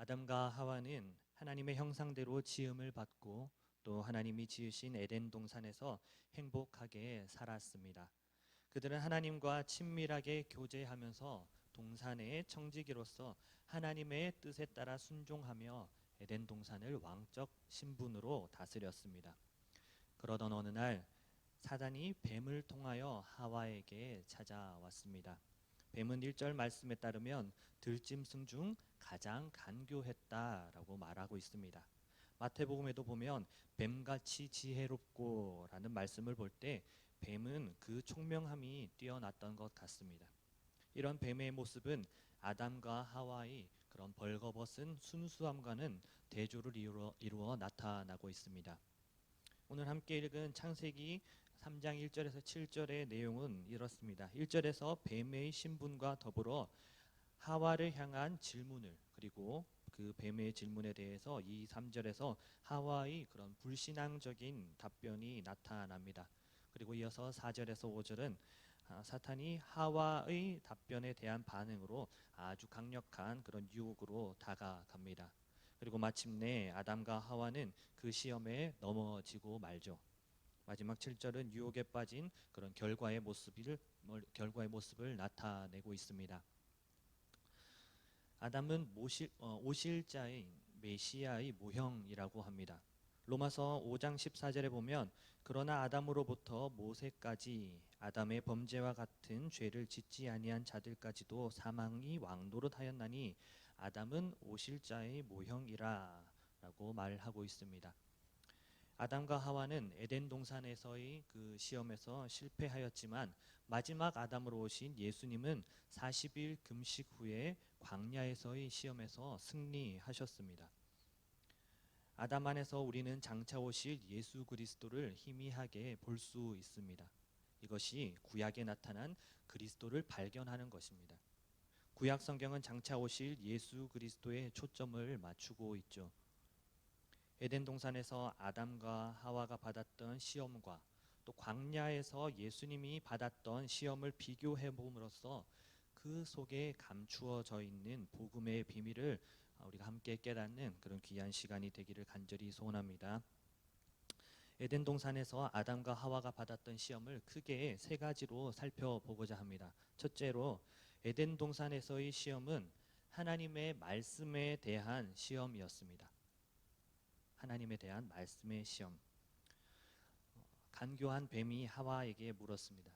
아담과 하와는 하나님의 형상대로 지음을 받고 또 하나님이 지으신 에덴 동산에서 행복하게 살았습니다. 그들은 하나님과 친밀하게 교제하면서 동산의 청지기로서 하나님의 뜻에 따라 순종하며 에덴 동산을 왕적 신분으로 다스렸습니다. 그러던 어느 날 사단이 뱀을 통하여 하와에게 찾아왔습니다. 뱀은 1절 말씀에 따르면 들짐승 중 가장 간교했다라고 말하고 있습니다. 마태복음에도 보면 뱀같이 지혜롭고 라는 말씀을 볼 때 뱀은 그 총명함이 뛰어났던 것 같습니다. 이런 뱀의 모습은 아담과 하와의 그런 벌거벗은 순수함과는 대조를 이루어 나타나고 있습니다. 오늘 함께 읽은 창세기 3장 1절에서 7절의 내용은 이렇습니다. 1절에서 뱀의 신분과 더불어 하와를 향한 질문을, 그리고 그 뱀의 질문에 대해서 2, 3절에서 하와의 그런 불신앙적인 답변이 나타납니다. 그리고 이어서 4절에서 5절은 사탄이 하와의 답변에 대한 반응으로 아주 강력한 그런 유혹으로 다가갑니다. 그리고 마침내 아담과 하와는 그 시험에 넘어지고 말죠. 마지막 7절은 유혹에 빠진 그런 결과의 모습을 나타내고 있습니다. 아담은 오실자인 메시아의 모형이라고 합니다. 로마서 5장 14절에 보면 그러나 아담으로부터 모세까지 아담의 범죄와 같은 죄를 짓지 아니한 자들까지도 사망이 왕노릇하였나니 아담은 오실자의 모형이라 라고 말하고 있습니다. 아담과 하와는 에덴 동산에서의 그 시험에서 실패하였지만 마지막 아담으로 오신 예수님은 40일 금식 후에 광야에서의 시험에서 승리하셨습니다. 아담 안에서 우리는 장차 오실 예수 그리스도를 희미하게 볼 수 있습니다. 이것이 구약에 나타난 그리스도를 발견하는 것입니다. 구약 성경은 장차 오실 예수 그리스도에 초점을 맞추고 있죠. 에덴 동산에서 아담과 하와가 받았던 시험과 또 광야에서 예수님이 받았던 시험을 비교해 봄으로써 그 속에 감추어져 있는 복음의 비밀을 우리가 함께 깨닫는 그런 귀한 시간이 되기를 간절히 소원합니다. 에덴 동산에서 아담과 하와가 받았던 시험을 크게 세 가지로 살펴보고자 합니다. 첫째로 에덴 동산에서의 시험은 하나님의 말씀에 대한 시험이었습니다. 하나님에 대한 말씀의 시험. 간교한 뱀이 하와에게 물었습니다.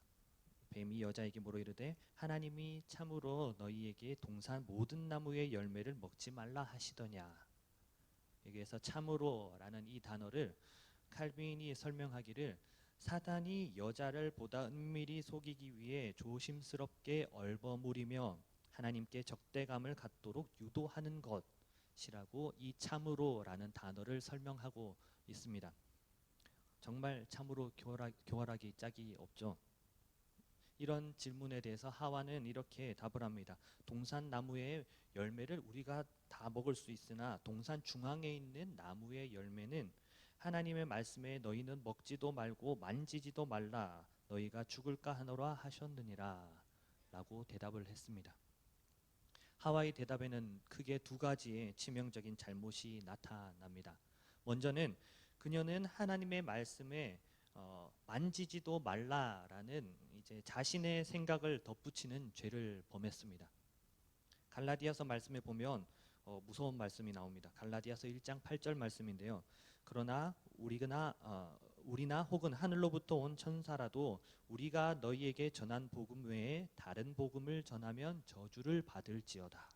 뱀이 여자에게 물어 이르되 하나님이 참으로 너희에게 동산 모든 나무의 열매를 먹지 말라 하시더냐. 여기에서 참으로라는 이 단어를 칼빈이 설명하기를 사단이 여자를 보다 은밀히 속이기 위해 조심스럽게 얼버무리며 하나님께 적대감을 갖도록 유도하는 것이라고 이 참으로라는 단어를 설명하고 있습니다. 정말 참으로 교활하기 짝이 없죠. 이런 질문에 대해서 하와는 이렇게 답을 합니다. 동산 나무의 열매를 우리가 다 먹을 수 있으나 동산 중앙에 있는 나무의 열매는 하나님의 말씀에 너희는 먹지도 말고 만지지도 말라 너희가 죽을까 하노라 하셨느니라 라고 대답을 했습니다. 하와의 대답에는 크게 두 가지의 치명적인 잘못이 나타납니다. 먼저는 그녀는 하나님의 말씀에 만지지도 말라라는 이제 자신의 생각을 덧붙이는 죄를 범했습니다. 갈라디아서 말씀에 보면 무서운 말씀이 나옵니다. 갈라디아서 1장 8절 말씀인데요. 그러나 우리나 혹은 하늘로부터 온 천사라도 우리가 너희에게 전한 복음 외에 다른 복음을 전하면 저주를 받을지어다.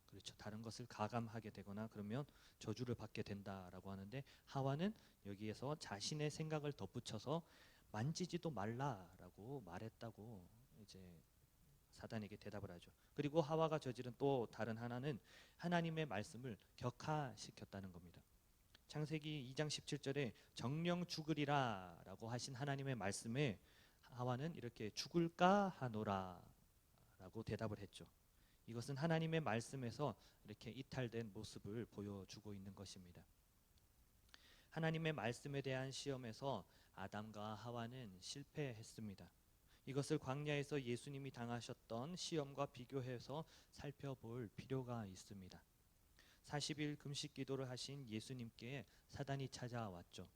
그렇죠. 다른 것을 가감하게 되거나 그러면 저주를 받게 된다라고 하는데 하와는 여기에서 자신의 생각을 덧붙여서 만지지도 말라라고 말했다고 이제 사단에게 대답을 하죠. 그리고 하와가 저지른 또 다른 하나는 하나님의 말씀을 격하시켰다는 겁니다. 창세기 2장 17절에 정령 죽으리라 라고 하신 하나님의 말씀에 하와는 이렇게 죽을까 하노라 라고 대답을 했죠. 이것은 하나님의 말씀에서 이렇게 이탈된 모습을 보여주고 있는 것입니다. 하나님의 말씀에 대한 시험에서 아담과 하와는 실패했습니다. 이것을 광야에서 예수님이 당하셨던 시험과 비교해서 살펴볼 필요가 있습니다. 40일 금식 기도를 하신 예수님께 사단이 찾아왔죠.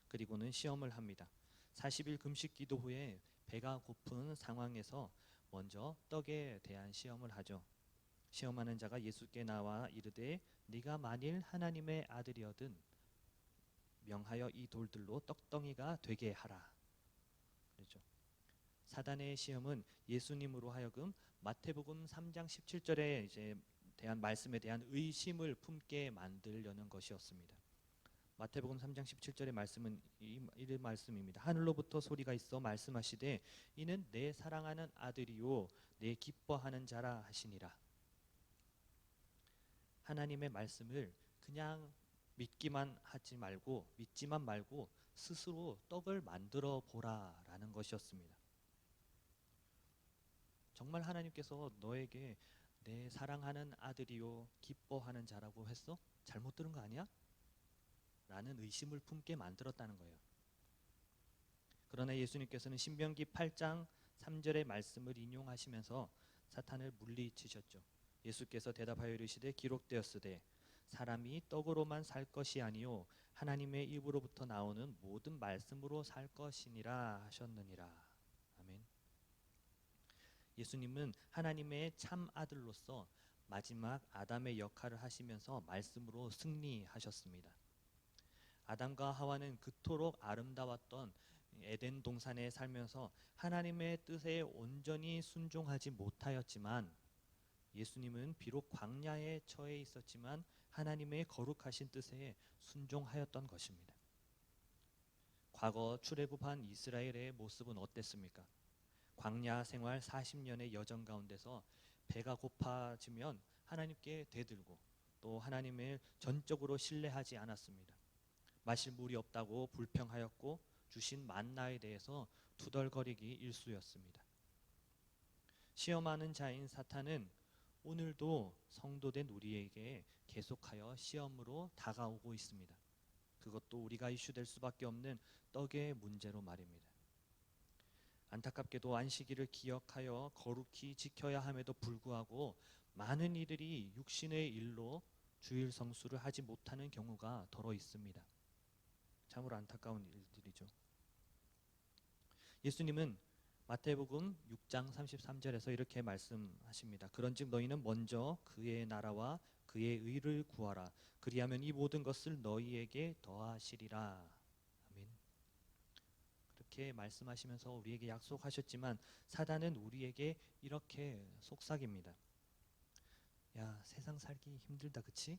그리고는 시험을 합니다. 40일 금식 기도 후에 배가 고픈 상황에서 먼저 떡에 대한 시험을 하죠. 시험하는 자가 예수께 나와 이르되 네가 만일 하나님의 아들이어든 명하여 이 돌들로 떡덩이가 되게 하라. 그렇죠. 사단의 시험은 예수님으로 하여금 마태복음 3장 17절에 이제 대한 말씀에 대한 의심을 품게 만들려는 것이었습니다. 마태복음 3장 17절의 말씀은 이런 말씀입니다. 하늘로부터 소리가 있어 말씀하시되 이는 내 사랑하는 아들이요 내 기뻐하는 자라 하시니라. 하나님의 말씀을 그냥 믿지만 말고 스스로 떡을 만들어 보라라는 것이었습니다. 정말 하나님께서 너에게 내 사랑하는 아들이요 기뻐하는 자라고 했어? 잘못 들은 거 아니야? 라는 의심을 품게 만들었다는 거예요. 그러나 예수님께서는 신명기 8장 3절의 말씀을 인용하시면서 사탄을 물리치셨죠. 예수께서 대답하여 이르시되 기록되었으되 사람이 떡으로만 살 것이 아니요 하나님의 입으로부터 나오는 모든 말씀으로 살 것이니라 하셨느니라. 아멘. 예수님은 하나님의 참 아들로서 마지막 아담의 역할을 하시면서 말씀으로 승리하셨습니다. 아담과 하와는 그토록 아름다웠던 에덴 동산에 살면서 하나님의 뜻에 온전히 순종하지 못하였지만 예수님은 비록 광야에 처해 있었지만 하나님의 거룩하신 뜻에 순종하였던 것입니다. 과거 출애굽한 이스라엘의 모습은 어땠습니까? 광야 생활 40년의 여정 가운데서 배가 고파지면 하나님께 대들고 또 하나님을 전적으로 신뢰하지 않았습니다. 마실 물이 없다고 불평하였고 주신 만나에 대해서 투덜거리기 일쑤였습니다. 시험하는 자인 사탄은 오늘도 성도된 우리에게 계속하여 시험으로 다가오고 있습니다. 그것도 우리가 이슈될 수밖에 없는 떡의 문제로 말입니다. 안타깝게도 안식일을 기억하여 거룩히 지켜야 함에도 불구하고 많은 이들이 육신의 일로 주일 성수를 하지 못하는 경우가 더러 있습니다. 참으로 안타까운 일들이죠. 예수님은 마태복음 6장 33절에서 이렇게 말씀하십니다. 그런즉 너희는 먼저 그의 나라와 그의 의를 구하라. 그리하면 이 모든 것을 너희에게 더하시리라. 아멘. 그렇게 말씀하시면서 우리에게 약속하셨지만 사단은 우리에게 이렇게 속삭입니다. 야, 세상 살기 힘들다, 그치?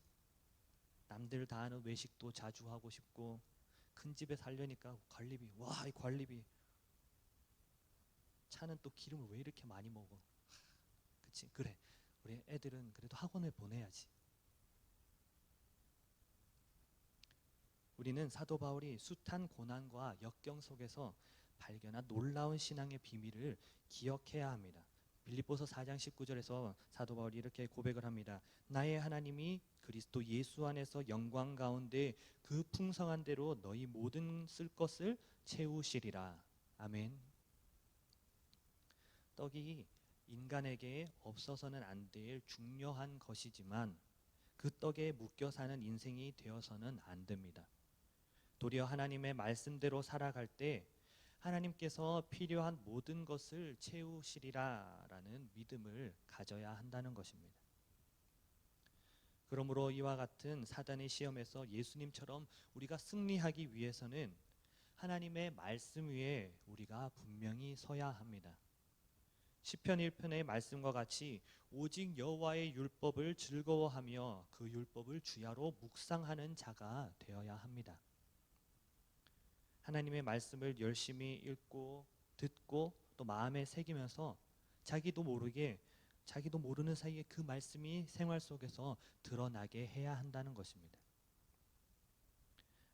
남들 다 하는 외식도 자주 하고 싶고 큰 집에 살려니까 관리비, 와, 이 관리비. 차는 또 기름을 왜 이렇게 많이 먹어? 그치? 그래, 우리 애들은 그래도 학원을 보내야지. 우리는 사도 바울이 숱한 고난과 역경 속에서 발견한 놀라운 신앙의 비밀을 기억해야 합니다. 빌립보서 4장 19절에서 사도 바울이 이렇게 고백을 합니다. 나의 하나님이 그리스도 예수 안에서 영광 가운데 그 풍성한 대로 너희 모든 쓸 것을 채우시리라. 아멘. 떡이 인간에게 없어서는 안 될 중요한 것이지만 그 떡에 묶여 사는 인생이 되어서는 안 됩니다. 도리어 하나님의 말씀대로 살아갈 때 하나님께서 필요한 모든 것을 채우시리라라는 믿음을 가져야 한다는 것입니다. 그러므로 이와 같은 사단의 시험에서 예수님처럼 우리가 승리하기 위해서는 하나님의 말씀 위에 우리가 분명히 서야 합니다. 시편 1편의 말씀과 같이 오직 여호와의 율법을 즐거워하며 그 율법을 주야로 묵상하는 자가 되어야 합니다. 하나님의 말씀을 열심히 읽고 듣고 또 마음에 새기면서 자기도 모르는 사이에 그 말씀이 생활 속에서 드러나게 해야 한다는 것입니다.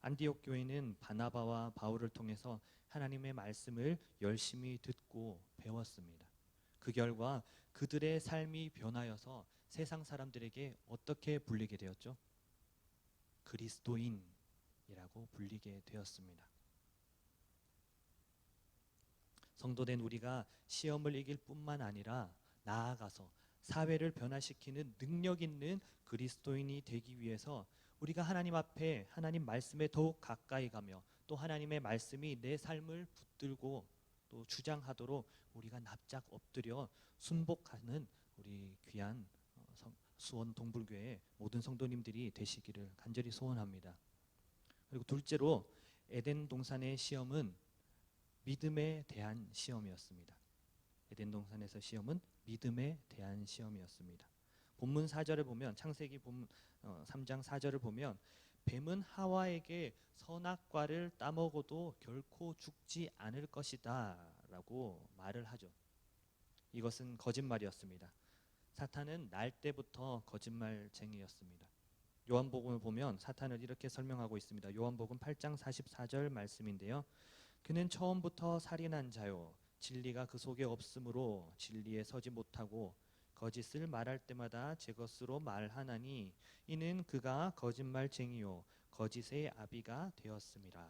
안디옥 교회는 바나바와 바울을 통해서 하나님의 말씀을 열심히 듣고 배웠습니다. 그 결과 그들의 삶이 변하여서 세상 사람들에게 어떻게 불리게 되었죠? 그리스도인이라고 불리게 되었습니다. 성도된 우리가 시험을 이길 뿐만 아니라 나아가서 사회를 변화시키는 능력 있는 그리스도인이 되기 위해서 우리가 하나님 앞에 하나님 말씀에 더욱 가까이 가며 또 하나님의 말씀이 내 삶을 붙들고 또 주장하도록 우리가 납작 엎드려 순복하는 우리 귀한 수원 동불교회 모든 성도님들이 되시기를 간절히 소원합니다. 그리고 둘째로 에덴 동산의 시험은 믿음에 대한 시험이었습니다. 에덴 동산에서 시험은 믿음에 대한 시험이었습니다. 본문 4절을 보면 창세기 3장 4절을 보면 뱀은 하와에게 선악과를 따먹어도 결코 죽지 않을 것이다 라고 말을 하죠. 이것은 거짓말이었습니다. 사탄은 날 때부터 거짓말쟁이였습니다. 요한복음을 보면 사탄을 이렇게 설명하고 있습니다. 요한복음 8장 44절 말씀인데요. 그는 처음부터 살인한 자요 진리가 그 속에 없으므로 진리에 서지 못하고 거짓을 말할 때마다 제 것으로 말하나니 이는 그가 거짓말쟁이요 거짓의 아비가 되었습니다.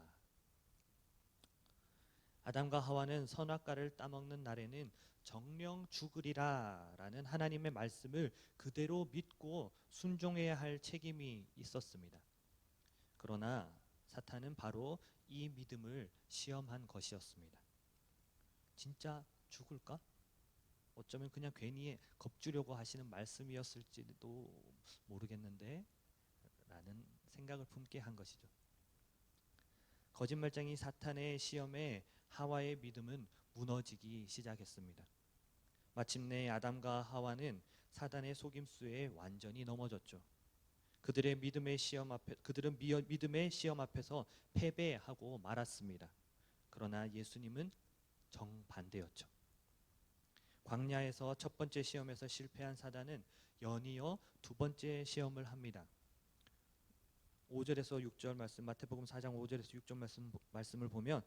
아담과 하와는 선악과를 따먹는 날에는 정령 죽으리라 라는 하나님의 말씀을 그대로 믿고 순종해야 할 책임이 있었습니다. 그러나 사탄은 바로 이 믿음을 시험한 것이었습니다. 진짜 죽을까? 어쩌면 그냥 괜히 겁주려고 하시는 말씀이었을지도 모르겠는데 라는 생각을 품게 한 것이죠. 거짓말쟁이 사탄의 시험에 하와의 믿음은 무너지기 시작했습니다. 마침내 아담과 하와는 사단의 속임수에 완전히 넘어졌죠. 그들은 믿음의 시험 앞에서 패배하고 말았습니다. 그러나 예수님은 정반대였죠. 광야에서 첫 번째 시험에서 실패한 사단은 연이어 두 번째 시험을 합니다. 5절에서 6절 말씀, 마태복음 4장 5절에서 6절 말씀을 보면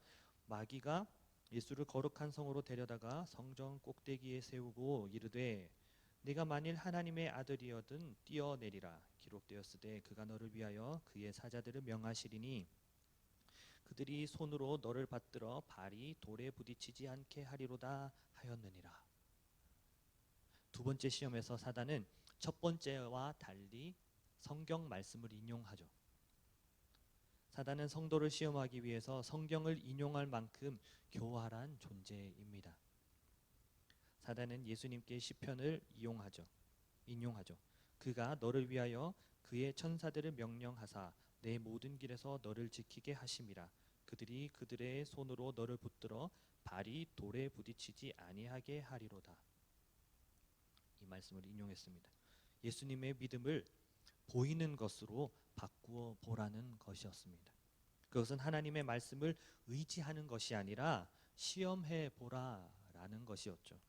마귀가 예수를 거룩한 성으로 데려다가 성전 꼭대기에 세우고 이르되 네가 만일 하나님의 아들이어든 뛰어내리라 기록되었으되 그가 너를 위하여 그의 사자들을 명하시리니 그들이 손으로 너를 받들어 발이 돌에 부딪히지 않게 하리로다 하였느니라. 두 번째 시험에서 사단은 첫 번째와 달리 성경 말씀을 인용하죠. 사단은 성도를 시험하기 위해서 성경을 인용할 만큼 교활한 존재입니다. 사단은 예수님께 시편을 인용하죠. 그가 너를 위하여 그의 천사들을 명령하사 내 모든 길에서 너를 지키게 하심이라. 그들이 그들의 손으로 너를 붙들어 발이 돌에 부딪히지 아니하게 하리로다. 이 말씀을 인용했습니다. 예수님의 믿음을 보이는 것으로 바꾸어 보라는 것이었습니다. 그것은 하나님의 말씀을 의지하는 것이 아니라 시험해 보라라는 것이었죠.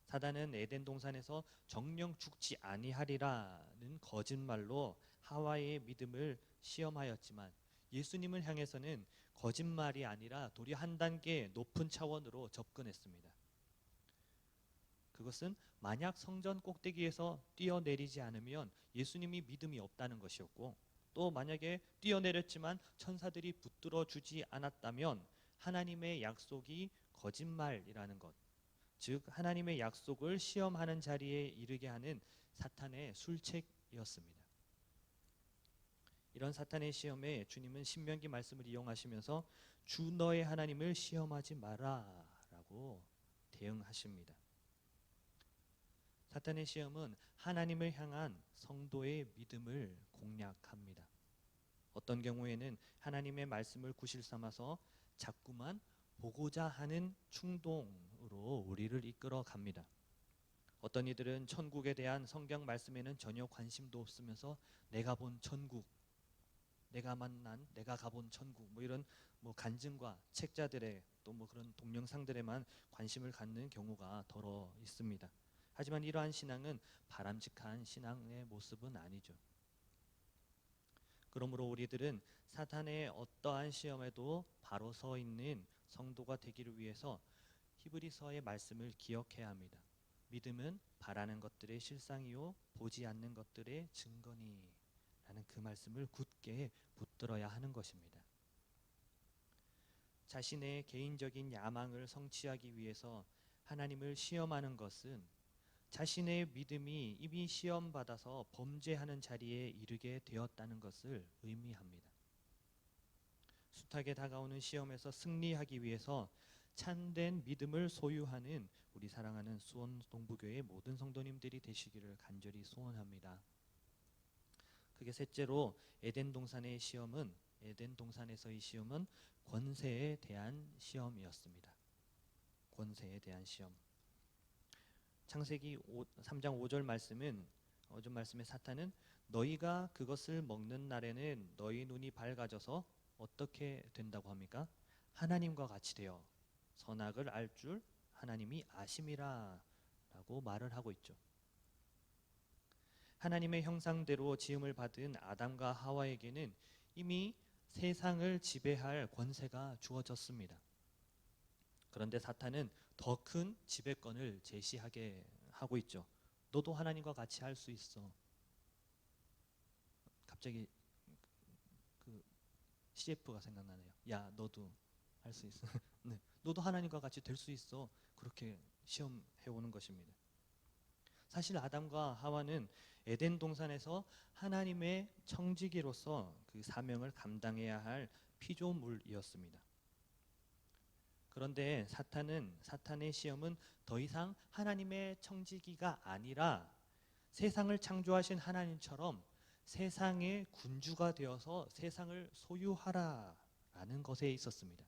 사단은 에덴 동산에서 정령 죽지 아니하리라는 거짓말로 하와의 믿음을 시험하였지만 예수님을 향해서는 거짓말이 아니라 도리어 한 단계 높은 차원으로 접근했습니다. 그것은 만약 성전 꼭대기에서 뛰어내리지 않으면 예수님이 믿음이 없다는 것이었고, 또 만약에 뛰어내렸지만 천사들이 붙들어 주지 않았다면 하나님의 약속이 거짓말이라는 것, 즉 하나님의 약속을 시험하는 자리에 이르게 하는 사탄의 술책이었습니다. 이런 사탄의 시험에 주님은 신명기 말씀을 이용하시면서 주 너의 하나님을 시험하지 마라 라고 대응하십니다. 사탄의 시험은 하나님을 향한 성도의 믿음을 공략합니다. 어떤 경우에는 하나님의 말씀을 구실 삼아서 자꾸만 보고자 하는 충동으로 우리를 이끌어 갑니다. 어떤 이들은 천국에 대한 성경 말씀에는 전혀 관심도 없으면서 내가 본 천국, 내가 만난, 내가 가본 천국, 이런 간증과 책자들의 또 그런 동영상들에만 관심을 갖는 경우가 더러 있습니다. 하지만 이러한 신앙은 바람직한 신앙의 모습은 아니죠. 그러므로 우리들은 사탄의 어떠한 시험에도 바로 서 있는 성도가 되기를 위해서 히브리서의 말씀을 기억해야 합니다. 믿음은 바라는 것들의 실상이요 보지 않는 것들의 증거니 라는 그 말씀을 굳게 붙들어야 하는 것입니다. 자신의 개인적인 야망을 성취하기 위해서 하나님을 시험하는 것은 자신의 믿음이 이미 시험받아서 범죄하는 자리에 이르게 되었다는 것을 의미합니다. 숱하게 다가오는 시험에서 승리하기 위해서 참된 믿음을 소유하는 우리 사랑하는 수원 동부교회 모든 성도님들이 되시기를 간절히 소원합니다. 그게 셋째로 에덴 동산에서의 시험은 권세에 대한 시험이었습니다. 권세에 대한 시험. 창세기 3장 5절 말씀은 말씀에 사탄은 너희가 그것을 먹는 날에는 너희 눈이 밝아져서 어떻게 된다고 합니까? 하나님과 같이 되어 선악을 알 줄 하나님이 아심이라 라고 말을 하고 있죠. 하나님의 형상대로 지음을 받은 아담과 하와에게는 이미 세상을 지배할 권세가 주어졌습니다. 그런데 사탄은 더 큰 지배권을 제시하게 하고 있죠. 너도 하나님과 같이 할 수 있어. 갑자기 그 CF가 생각나네요. 야, 너도 할 수 있어. 네, 너도 하나님과 같이 될 수 있어. 그렇게 시험해 오는 것입니다. 사실 아담과 하와는 에덴 동산에서 하나님의 청지기로서 그 사명을 감당해야 할 피조물이었습니다. 그런데 사탄의 시험은 더 이상 하나님의 청지기가 아니라 세상을 창조하신 하나님처럼 세상의 군주가 되어서 세상을 소유하라라는 것에 있었습니다.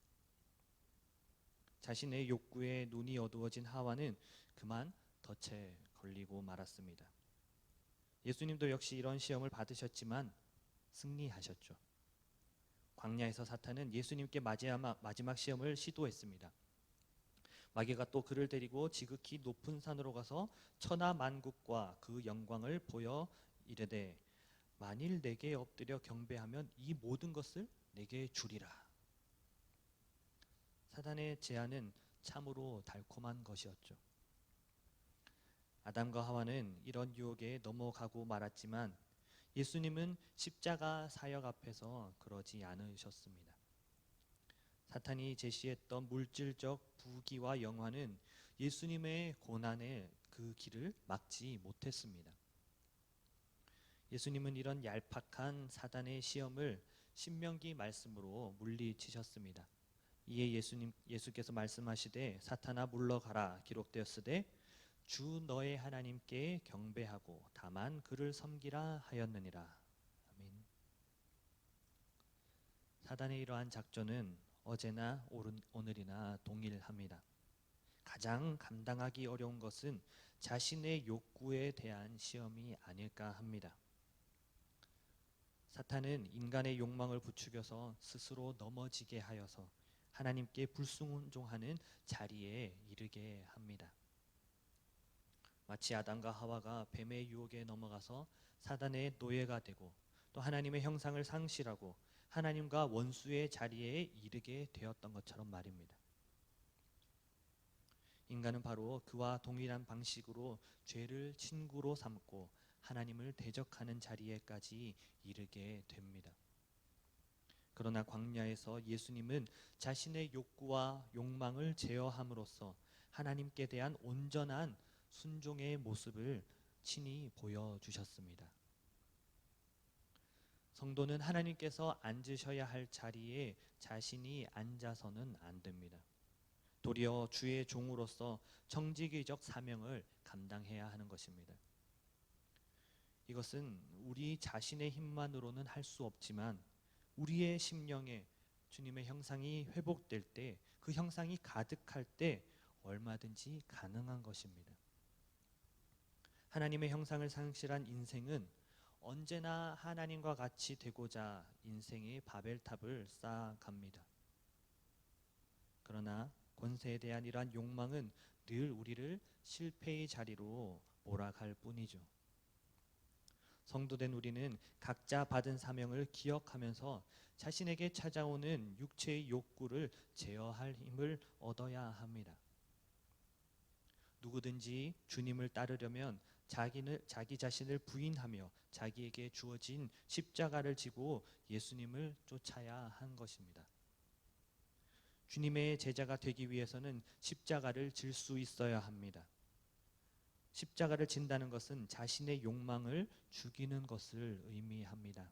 자신의 욕구에 눈이 어두워진 하와는 그만 덫에 걸리고 말았습니다. 예수님도 역시 이런 시험을 받으셨지만 승리하셨죠. 광야에서 사탄은 예수님께 마지막 시험을 시도했습니다. 마귀가 또 그를 데리고 지극히 높은 산으로 가서 천하 만국과 그 영광을 보여 이르되 만일 내게 엎드려 경배하면 이 모든 것을 내게 주리라. 사탄의 제안은 참으로 달콤한 것이었죠. 아담과 하와는 이런 유혹에 넘어가고 말았지만 예수님은 십자가 사역 앞에서 그러지 않으셨습니다. 사탄이 제시했던 물질적 부귀와 영화는 예수님의 고난의 그 길을 막지 못했습니다. 예수님은 이런 얄팍한 사단의 시험을 신명기 말씀으로 물리치셨습니다. 이에 예수께서 말씀하시되 사탄아 물러가라 기록되었으되 주 너의 하나님께 경배하고 다만 그를 섬기라 하였느니라. 아멘. 사단의 이러한 작전은 어제나 오늘이나 동일합니다. 가장 감당하기 어려운 것은 자신의 욕구에 대한 시험이 아닐까 합니다. 사탄은 인간의 욕망을 부추겨서 스스로 넘어지게 하여서 하나님께 불순종하는 자리에 이르게 합니다. 마치 아담과 하와가 뱀의 유혹에 넘어가서 사단의 노예가 되고 또 하나님의 형상을 상실하고 하나님과 원수의 자리에 이르게 되었던 것처럼 말입니다. 인간은 바로 그와 동일한 방식으로 죄를 친구로 삼고 하나님을 대적하는 자리에까지 이르게 됩니다. 그러나 광야에서 예수님은 자신의 욕구와 욕망을 제어함으로써 하나님께 대한 온전한 순종의 모습을 친히 보여주셨습니다. 성도는 하나님께서 앉으셔야 할 자리에 자신이 앉아서는 안 됩니다. 도리어 주의 종으로서 정직의적 사명을 감당해야 하는 것입니다. 이것은 우리 자신의 힘만으로는 할 수 없지만 우리의 심령에 주님의 형상이 회복될 때, 그 형상이 가득할 때 얼마든지 가능한 것입니다. 하나님의 형상을 상실한 인생은 언제나 하나님과 같이 되고자 인생의 바벨탑을 쌓아갑니다. 그러나 권세에 대한 이러한 욕망은 늘 우리를 실패의 자리로 몰아갈 뿐이죠. 성도된 우리는 각자 받은 사명을 기억하면서 자신에게 찾아오는 육체의 욕구를 제어할 힘을 얻어야 합니다. 누구든지 주님을 따르려면 자기 자신을 부인하며 자기에게 주어진 십자가를 지고 예수님을 쫓아야 한 것입니다. 주님의 제자가 되기 위해서는 십자가를 질 수 있어야 합니다. 십자가를 진다는 것은 자신의 욕망을 죽이는 것을 의미합니다.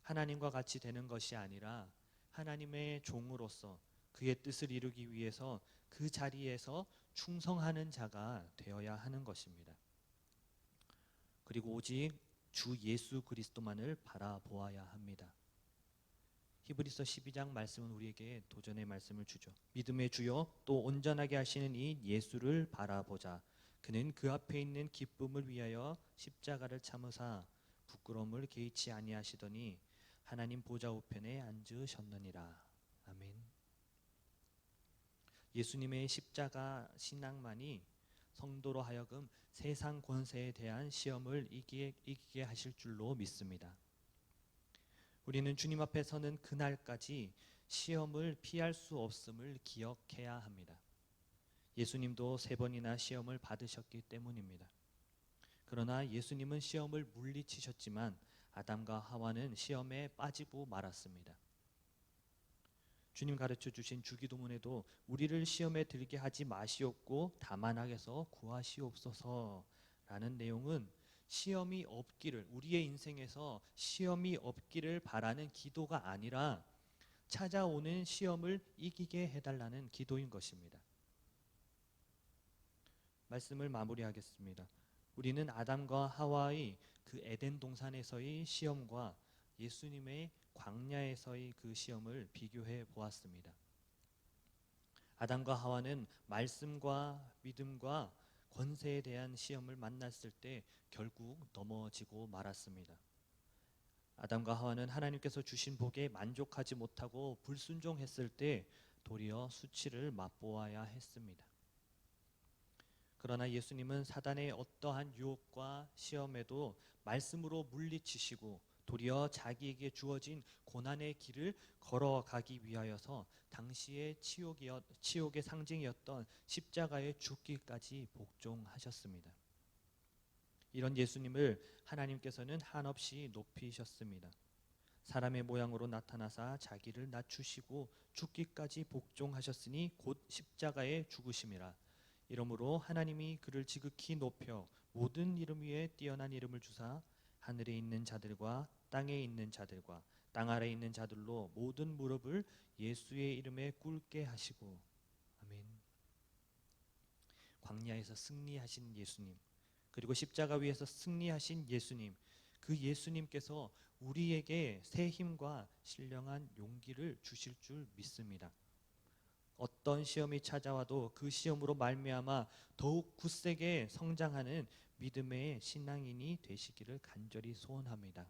하나님과 같이 되는 것이 아니라 하나님의 종으로서 그의 뜻을 이루기 위해서 그 자리에서 충성하는 자가 되어야 하는 것입니다. 그리고 오직 주 예수 그리스도만을 바라보아야 합니다. 히브리서 12장 말씀은 우리에게 도전의 말씀을 주죠. 믿음의 주요 또 온전하게 하시는 이 예수를 바라보자. 그는 그 앞에 있는 기쁨을 위하여 십자가를 참으사 부끄러움을 개의치 아니하시더니 하나님 보좌 우편에 앉으셨느니라. 아멘. 예수님의 십자가 신앙만이 성도로 하여금 세상 권세에 대한 시험을 이기게 하실 줄로 믿습니다. 우리는 주님 앞에 서는 그날까지 시험을 피할 수 없음을 기억해야 합니다. 예수님도 3번이나 시험을 받으셨기 때문입니다. 그러나 예수님은 시험을 물리치셨지만 아담과 하와는 시험에 빠지고 말았습니다. 주님 가르쳐 주신 주기도문에도 우리를 시험에 들게 하지 마시옵고 다만 악에서 구하시옵소서라는 내용은 시험이 없기를, 우리의 인생에서 시험이 없기를 바라는 기도가 아니라 찾아오는 시험을 이기게 해달라는 기도인 것입니다. 말씀을 마무리하겠습니다. 우리는 아담과 하와의 그 에덴 동산에서의 시험과 예수님의 광야에서의 그 시험을 비교해 보았습니다. 아담과 하와는 말씀과 믿음과 권세에 대한 시험을 만났을 때 결국 넘어지고 말았습니다. 아담과 하와는 하나님께서 주신 복에 만족하지 못하고 불순종했을 때 도리어 수치를 맛보아야 했습니다. 그러나 예수님은 사단의 어떠한 유혹과 시험에도 말씀으로 물리치시고 도리어 자기에게 주어진 고난의 길을 걸어가기 위하여서 당시의 치욕의 상징이었던 십자가의 죽기까지 복종하셨습니다. 이런 예수님을 하나님께서는 한없이 높이셨습니다. 사람의 모양으로 나타나사 자기를 낮추시고 죽기까지 복종하셨으니 곧 십자가에 죽으심이라. 이러므로 하나님이 그를 지극히 높여 모든 이름 위에 뛰어난 이름을 주사 하늘에 있는 자들과 땅에 있는 자들과 땅 아래에 있는 자들로 모든 무릎을 예수의 이름에 꿇게 하시고. 아멘. 광야에서 승리하신 예수님, 그리고 십자가 위에서 승리하신 예수님, 그 예수님께서 우리에게 새 힘과 신령한 용기를 주실 줄 믿습니다. 어떤 시험이 찾아와도 그 시험으로 말미암아 더욱 굳세게 성장하는 믿음의 신앙인이 되시기를 간절히 소원합니다.